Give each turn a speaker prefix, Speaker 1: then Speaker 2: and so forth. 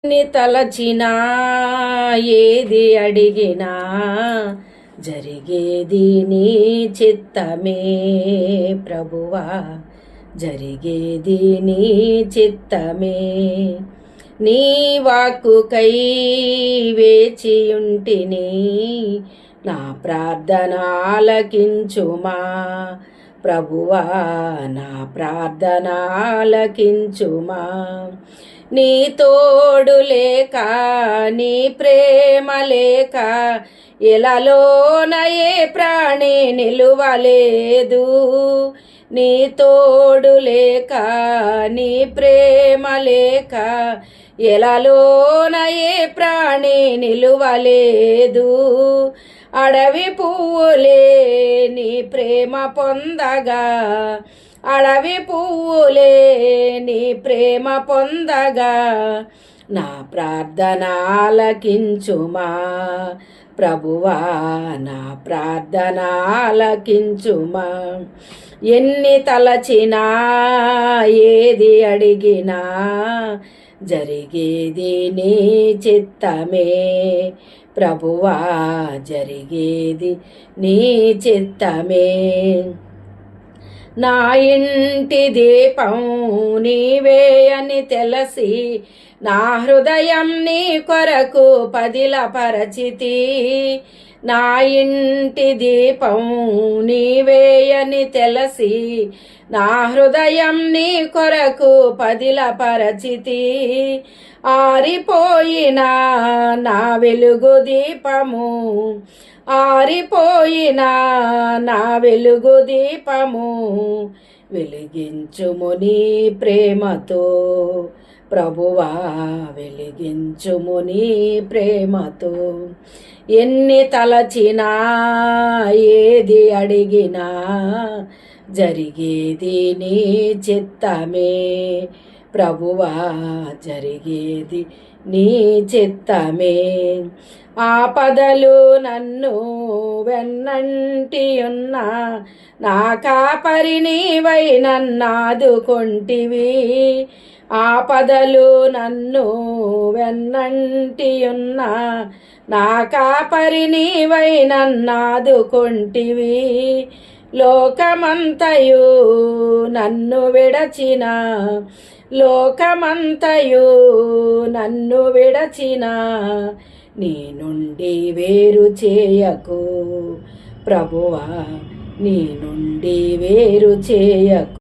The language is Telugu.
Speaker 1: తలచినా ఏది అడిగినా జరిగేది నీ చిత్తమే ప్రభువా, జరిగేది నీ చిత్తమే. నీ వాక్కుకై వేచియుంటిని, నా ప్రార్థన ఆలకించుమా ప్రభువా, నా ప్రార్థన ఆలకించుమా. నీ తోడు లేక, నీ ప్రేమ లేక ఎలలోన ఏ ప్రాణి నిలువలేదు. నీ తోడు లేక, నీ ప్రేమ లేక ఎలలోన ఏ ప్రాణి నిలువలేదు. అడవి పువ్వులే నీ ప్రేమ పొందగా, అడవి పువ్వులే నీ ప్రేమ పొందగా, నా ప్రార్థన ఆలకించుమా ప్రభువా, నా ప్రార్థన ఆలకించుమా. ఎన్ని తలచినా ఏది అడిగినా జరిగేది నీ చిత్తమే ప్రభువా, జరిగేది నీ చిత్తమే. నా ఇంటి దీపం నీవే అని తెలిసి, నా హృదయం నీ కొరకు పదిలపరచితి. నా ఇంటి దీపం నీవే అని తెలిసి, నా హృదయం నీ కొరకు పదిలపరచితి. ఆరిపోయిన నా వెలుగు దీపము, ఆరిపోయిన నా వెలుగు దీపము వెలిగించుము నీ ప్రేమతో ప్రభువా, వెలిగించుము నీ ప్రేమతో. ఎన్ని తలచినా ఏది అడిగినా జరిగేది నీ చిత్తమే ప్రభువా, జరిగేది నీ చిత్తమే. ఆపదలు నన్ను వెన్నంటి ఉన్నా, నా కాపరి నీవై నన్నాదుకొంటివి. ఆపదలు నన్ను వెన్నంటి ఉన్నా, నా కాపరి నీవై నన్నాదుకొంటివి. లోకమంతయు నన్ను విడచిన, లోకమంతయు నన్ను విడచిన, నీ నుండి వేరు చేయకు ప్రభువా, నీ నుండి వేరు చేయకు.